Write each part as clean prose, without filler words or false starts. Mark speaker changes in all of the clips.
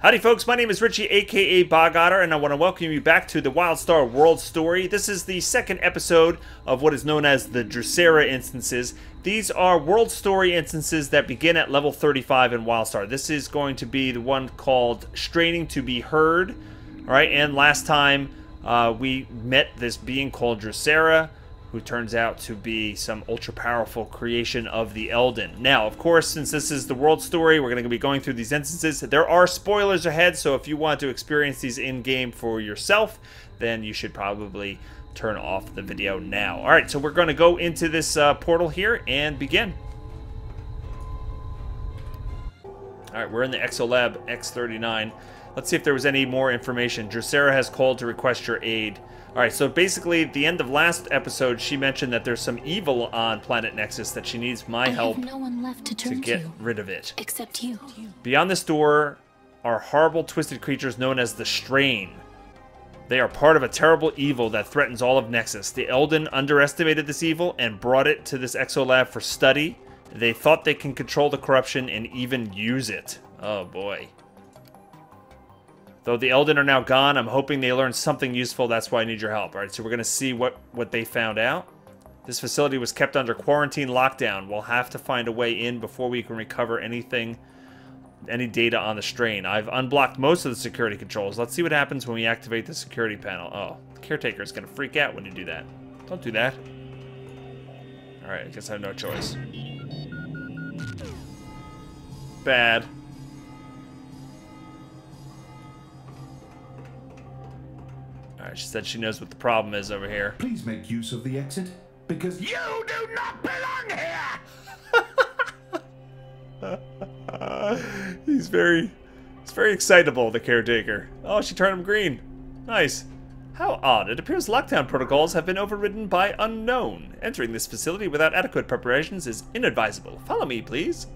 Speaker 1: Howdy folks, my name is Richie aka Otter, and I want to welcome you back to the WildStar World Story. This is the second episode of what is known as the Drusera instances. These are World Story instances that begin at level 35 in WildStar. This is going to be the one called Straining to be Heard. Alright, and last time we met this being called Drusera, who turns out to be some ultra-powerful creation of the Elden. Now, of course, since this is the world story, we're going to be going through these instances. There are spoilers ahead, so if you want to experience these in-game for yourself, then you should probably turn off the video now. Alright, so we're going to go into this portal here and begin. Alright, we're in the EXO Lab X39. Let's see if there was any more information. Drusera has called to request your aid. Alright, so basically, at the end of last episode, she mentioned that there's some evil on Planet Nexus that she needs my help
Speaker 2: no one left to
Speaker 1: get rid of it.
Speaker 2: Except you.
Speaker 1: Beyond this door are horrible, twisted creatures known as the Strain. They are part of a terrible evil that threatens all of Nexus. The Elden underestimated this evil and brought it to this EXO Lab for study. They thought they can control the corruption and even use it. Oh boy. Though the Elden are now gone, I'm hoping they learned something useful. That's why I need your help. Alright, so we're going to see what they found out. This facility was kept under quarantine lockdown. We'll have to find a way in before we can recover any data on the Strain. I've unblocked most of the security controls. Let's see what happens when we activate the security panel. Oh, the caretaker is going to freak out when you do that. Don't do that. Alright, I guess I have no choice. Bad. Alright, she said she knows what the problem is over here.
Speaker 3: Please make use of the exit, because you do not belong here!
Speaker 1: He's very excitable, the caretaker. Oh, she turned him green. Nice. How odd. It appears lockdown protocols have been overridden by unknown. Entering this facility without adequate preparations is inadvisable. Follow me, please.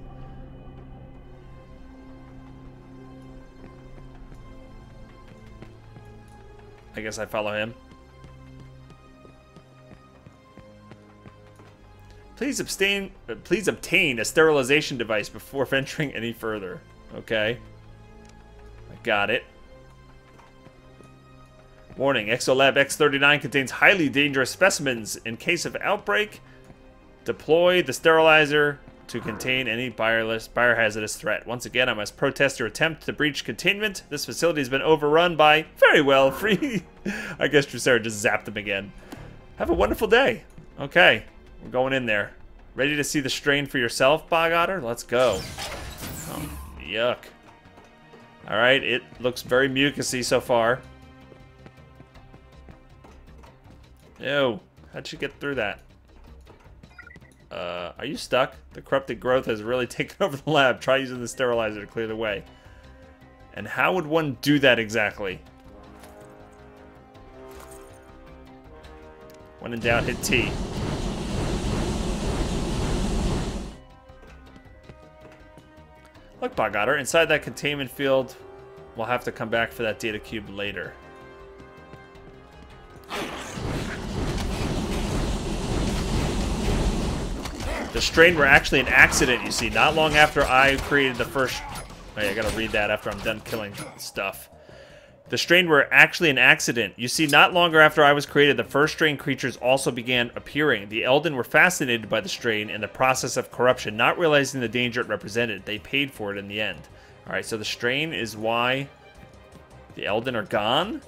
Speaker 1: I guess I follow him. Please obtain a sterilization device before venturing any further. Okay. I got it. Warning, EXO Lab X39 contains highly dangerous specimens. In case of outbreak, deploy the sterilizer to contain any biohazardous threat. Once again, I must protest your attempt to breach containment. This facility has been overrun by, very well, free... I guess Drusera just zapped them again. Have a wonderful day. Okay, we're going in there. Ready to see the Strain for yourself, Otter? Let's go. Oh, yuck. Alright, it looks very mucusy so far. Ew, how'd you get through that? Are you stuck? The corrupted growth has really taken over the lab. Try using the sterilizer to clear the way. And how would one do that exactly? When in doubt, hit T. Look, Otter, inside that containment field, we'll have to come back for that data cube later. The Strain were actually an accident, you see. Not long after I created the first... Wait, I gotta read that after I'm done killing stuff. The Strain were actually an accident. You see, not longer after I was created, the first Strain creatures also began appearing. The Elden were fascinated by the Strain and the process of corruption, not realizing the danger it represented. They paid for it in the end. Alright, so the Strain is why the Elden are gone?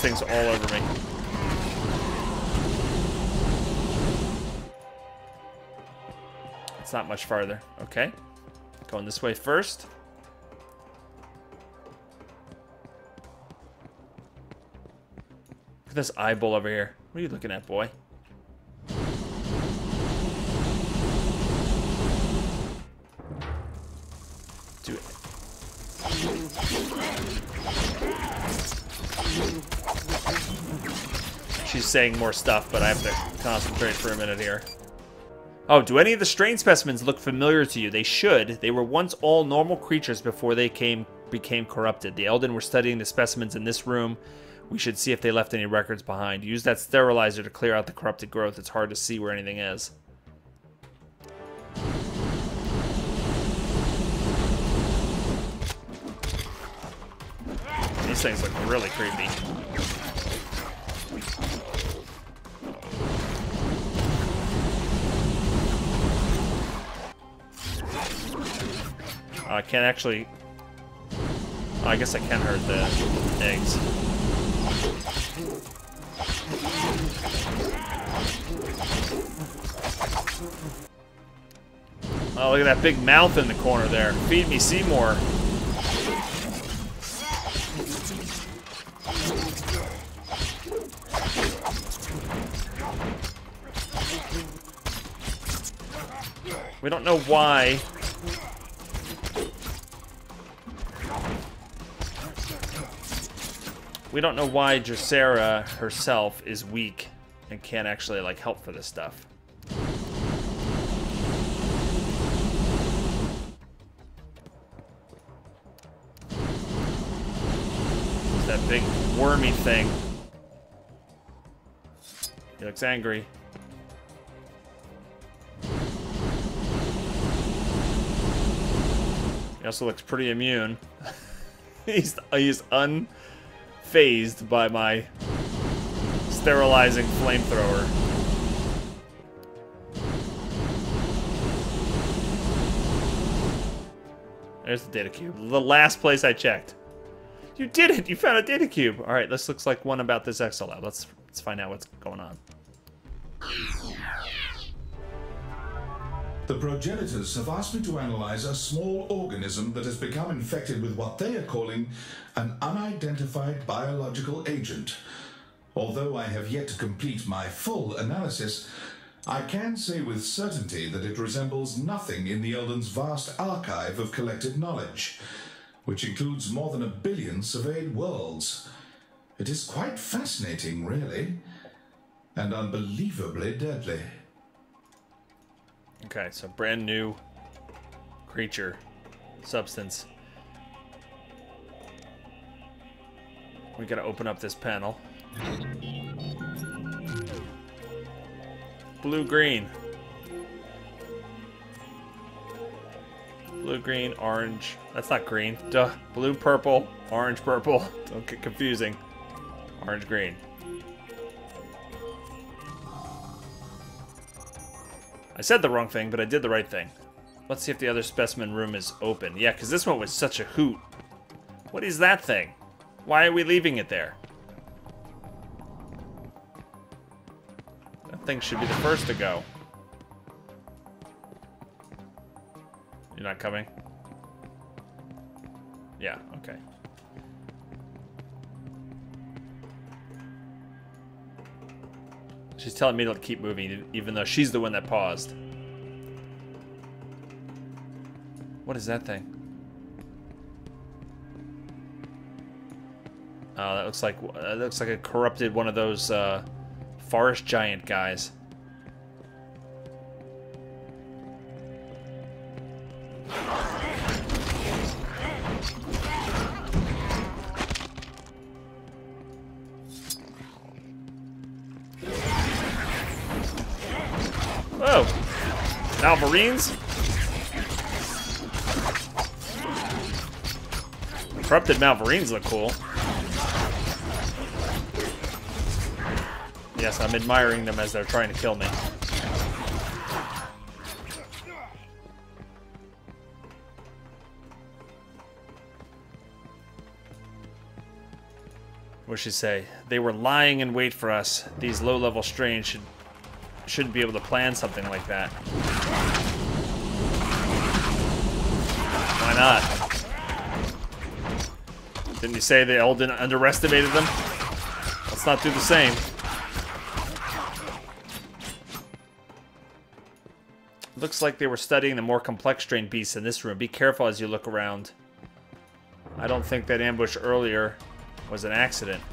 Speaker 1: Things all over me. It's not much farther. Okay. Going this way first. Look at this eyeball over here. What are you looking at, boy? Do it. She's saying more stuff, but I have to concentrate for a minute here. Oh, do any of the strain specimens look familiar to you? They should. They were once all normal creatures before they became corrupted. The Elden were studying the specimens in this room. We should see if they left any records behind. Use that sterilizer to clear out the corrupted growth. It's hard to see where anything is. These things look really creepy. I can't actually... Oh, I guess I can hurt the eggs. Oh, look at that big mouth in the corner there. Feed me, Seymour. We don't know why. We don't know why Drusera herself is weak and can't actually, like, help for this stuff. It's that big wormy thing. He looks angry. He also looks pretty immune. he's unfazed by my sterilizing flamethrower. There's the data cube. The last place I checked. You did it! You found a data cube! Alright, this looks like one about this EXO Lab. Let's find out what's going on.
Speaker 3: The progenitors have asked me to analyze a small organism that has become infected with what they are calling an unidentified biological agent. Although I have yet to complete my full analysis, I can say with certainty that it resembles nothing in the Elden's vast archive of collected knowledge, which includes more than 1 billion surveyed worlds. It is quite fascinating, really, and unbelievably deadly.
Speaker 1: Okay, so brand new creature, substance. We gotta open up this panel. Blue-green. Blue-green, orange. That's not green. Duh. Blue-purple, orange-purple. Don't get confusing. Orange-green. I said the wrong thing, but I did the right thing. Let's see if the other specimen room is open. Yeah, because this one was such a hoot. What is that thing? Why are we leaving it there? That thing should be the first to go. You're not coming? Yeah, okay. She's telling me to keep moving, even though she's the one that paused. What is that thing? Oh, that looks like a corrupted one of those forest giant guys. Whoa! Malvarines? Corrupted Malvarines look cool. Yes, I'm admiring them as they're trying to kill me. What'd she say? They were lying in wait for us. These low-level strains shouldn't be able to plan something like that. Why not? Didn't you say the Elden underestimated them? Let's not do the same. Looks like they were studying the more complex strain beasts in this room. Be careful as you look around. I don't think that ambush earlier was an accident.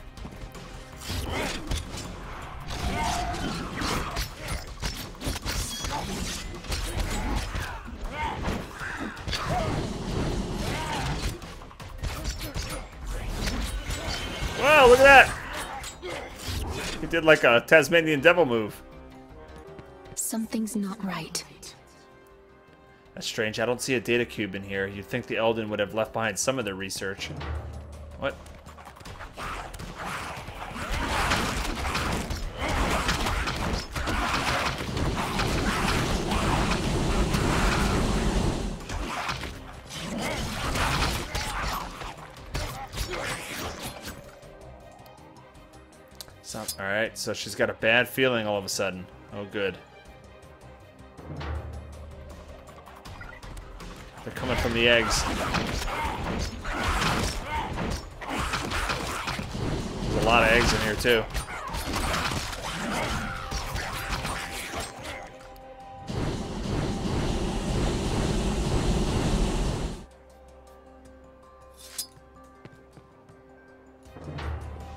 Speaker 1: Whoa, look at that! He did like a Tasmanian devil move.
Speaker 2: Something's not right.
Speaker 1: That's strange. I don't see a data cube in here. You'd think the Elden would have left behind some of their research. What? Alright, so she's got a bad feeling all of a sudden. Oh, good. They're coming from the eggs. There's a lot of eggs in here, too.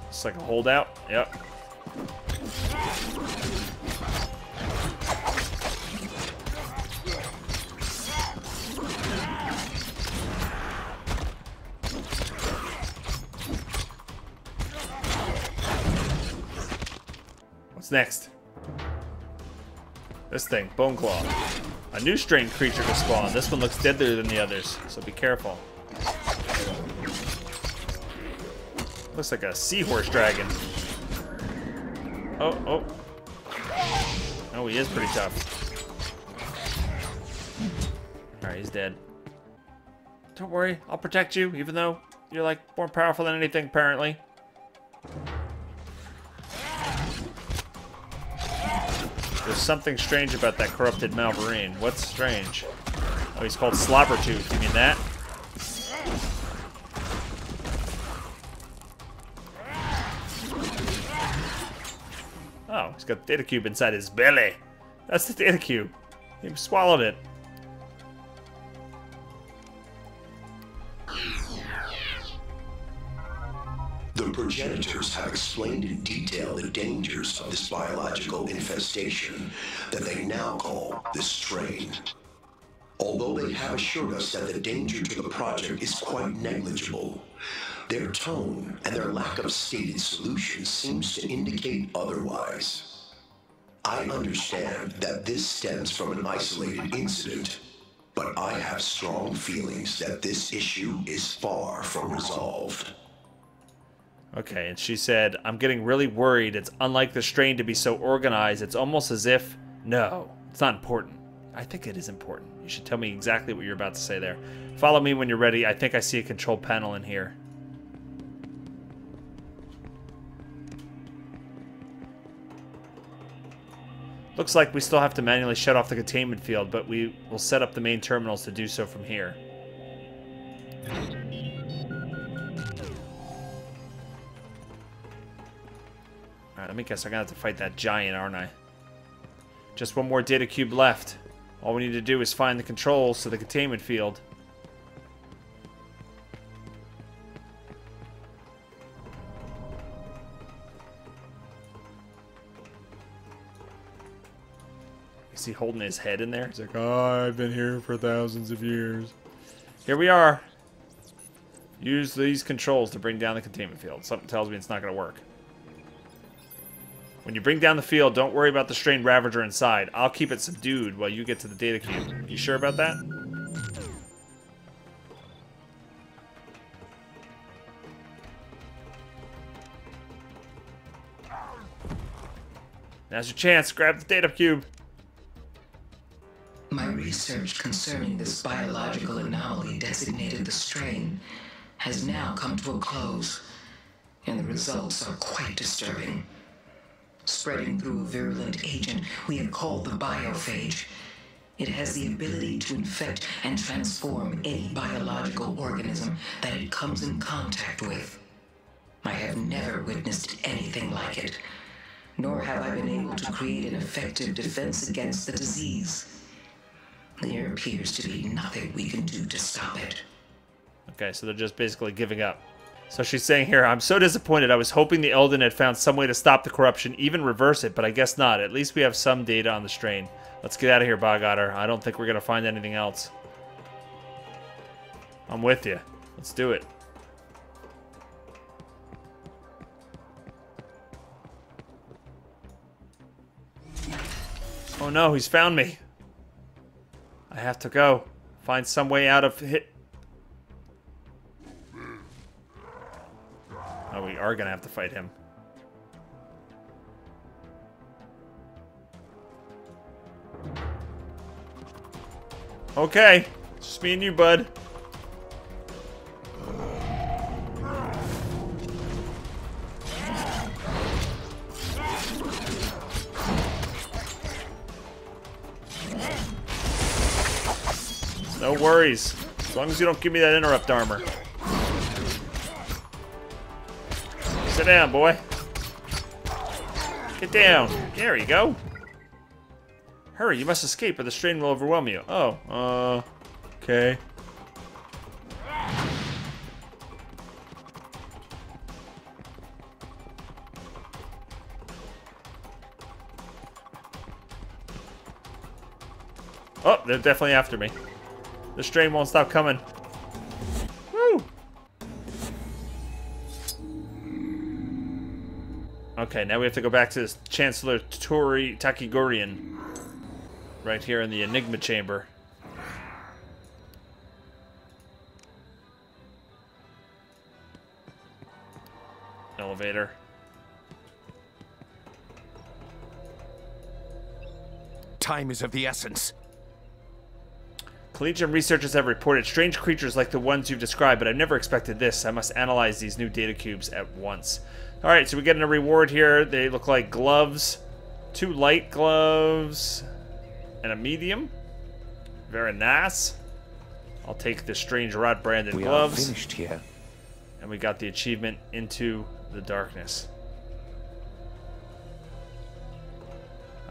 Speaker 1: It's like a holdout. Yep. What's next? This thing, Bone Claw. A new strain creature to spawn. This one looks deadlier than the others, so be careful. Looks like a seahorse dragon. Oh, oh. Oh, he is pretty tough. Alright, he's dead. Don't worry, I'll protect you, even though you're like more powerful than anything, apparently. There's something strange about that corrupted Malvarine. What's strange? Oh, he's called Slobbertooth. You mean that? Oh, he's got the data cube inside his belly. That's the data cube. He swallowed it.
Speaker 4: The progenitors have explained in detail the dangers of this biological infestation that they now call the strain. Although they have assured us that the danger to the project is quite negligible, their tone and their lack of stated solutions seems to indicate otherwise. I understand that this stems from an isolated incident, but I have strong feelings that this issue is far from resolved.
Speaker 1: Okay, and she said, I'm getting really worried. It's unlike the strain to be so organized. It's almost as if... No, it's not important. I think it is important. You should tell me exactly what you're about to say there. Follow me when you're ready. I think I see a control panel in here. Looks like we still have to manually shut off the containment field, but we will set up the main terminals to do so from here. Alright, let me guess. I'm gonna have to fight that giant, aren't I? Just one more data cube left. All we need to do is find the controls to the containment field. Is he holding his head in there? He's like, oh, I've been here for thousands of years. Here we are. Use these controls to bring down the containment field. Something tells me it's not going to work. When you bring down the field, don't worry about the strained Ravager inside. I'll keep it subdued while you get to the data cube. You sure about that? Now's your chance. Grab the data cube.
Speaker 5: My research concerning this biological anomaly designated the strain has now come to a close, and the results are quite disturbing. Spreading through a virulent agent we have called the biophage. It has the ability to infect and transform any biological organism that it comes in contact with. I have never witnessed anything like it, nor have I been able to create an effective defense against the disease. There appears to be nothing we can do to stop it.
Speaker 1: Okay, so they're just basically giving up. So she's saying here, I'm so disappointed. I was hoping the Elden had found some way to stop the corruption, even reverse it, but I guess not. At least we have some data on the strain. Let's get out of here, Otter. I don't think we're going to find anything else. I'm with you. Let's do it. Oh no, he's found me. I have to go. Find some way out of it. Oh, we are gonna have to fight him. Okay. Just me and you, bud. No worries. As long as you don't give me that interrupt armor. Sit down, boy. Get down. There you go. Hurry, you must escape or the strain will overwhelm you. Oh, okay. Oh, they're definitely after me. The strain won't stop coming. Woo! Okay, now we have to go back to this Chancellor Takigorian. Right here in the Enigma Chamber. Elevator.
Speaker 6: Time is of the essence.
Speaker 1: Collegium researchers have reported strange creatures like the ones you've described, but I've never expected this. I must analyze these new data cubes at once. Alright, so we're getting a reward here. They look like gloves. 2 light gloves. And a medium. Very nice. I'll take the strange rod branded gloves.
Speaker 6: We are finished here.
Speaker 1: And we got the achievement Into the Darkness.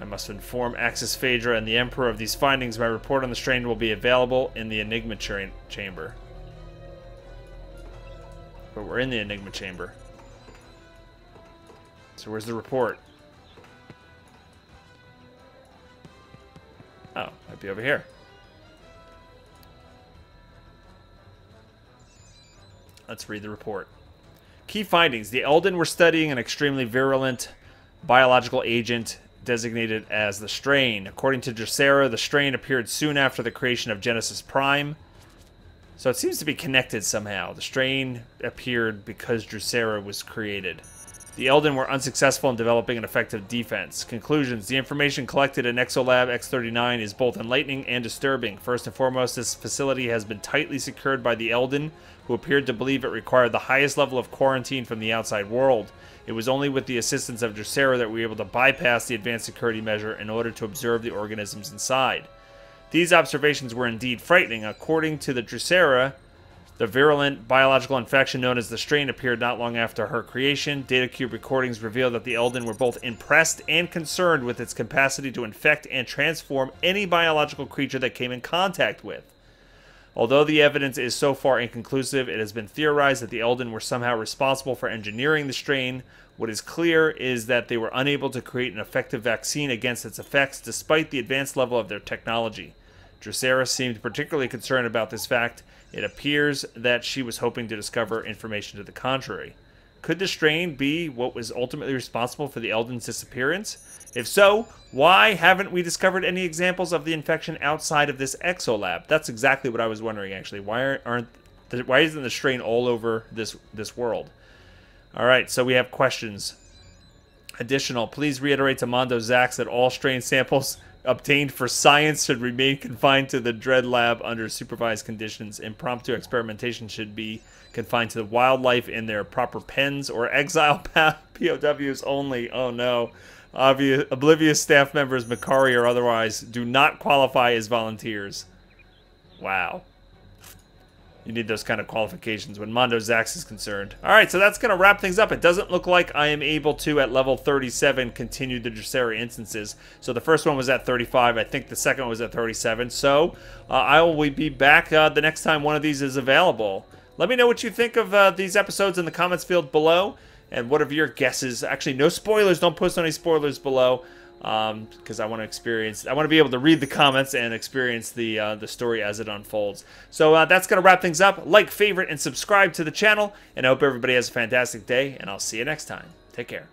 Speaker 1: I must inform Axis Phaedra and the Emperor of these findings. My report on the strain will be available in the Enigma Chamber. But we're in the Enigma Chamber. So where's the report? Oh, might be over here. Let's read the report. Key findings. The Elden were studying an extremely virulent biological agent designated as the strain. According to Drusera, the strain appeared soon after the creation of Genesis Prime. So it seems to be connected somehow. The strain appeared because Drusera was created. The Elden were unsuccessful in developing an effective defense. Conclusions. The information collected in EXO Lab X39 is both enlightening and disturbing. First and foremost, this facility has been tightly secured by the Elden, who appeared to believe it required the highest level of quarantine from the outside world. It was only with the assistance of Drusera that we were able to bypass the advanced security measure in order to observe the organisms inside. These observations were indeed frightening. According to the Drusera, the virulent biological infection known as the strain appeared not long after her creation. Data cube recordings reveal that the Elden were both impressed and concerned with its capacity to infect and transform any biological creature that came in contact with. Although the evidence is so far inconclusive, it has been theorized that the Elden were somehow responsible for engineering the strain. What is clear is that they were unable to create an effective vaccine against its effects despite the advanced level of their technology. Drusera seemed particularly concerned about this fact. It appears that she was hoping to discover information to the contrary. Could the strain be what was ultimately responsible for the Elden's disappearance? If so, why haven't we discovered any examples of the infection outside of this EXO Lab? That's exactly what I was wondering, actually. Why isn't the strain all over this world? All right, so we have questions. Additional, please reiterate to Mondo Zax that all strain samples obtained for science should remain confined to the Dread Lab under supervised conditions. Impromptu experimentation should be confined to the wildlife in their proper pens or exile POWs only. Oh no. Oblivious staff members, Makari or otherwise, do not qualify as volunteers. Wow. You need those kind of qualifications when Mondo Zax is concerned. Alright, so that's going to wrap things up. It doesn't look like I am able to, at level 37, continue the Drusera instances. So the first one was at 35. I think the second one was at 37. So I will be back the next time one of these is available. Let me know what you think of these episodes in the comments field below. And what are your guesses? Actually, no spoilers. Don't post any spoilers below. Because I want to be able to read the comments and experience the story as it unfolds. So that's going to wrap things up. Like, favorite, and subscribe to the channel. And I hope everybody has a fantastic day. And I'll see you next time. Take care.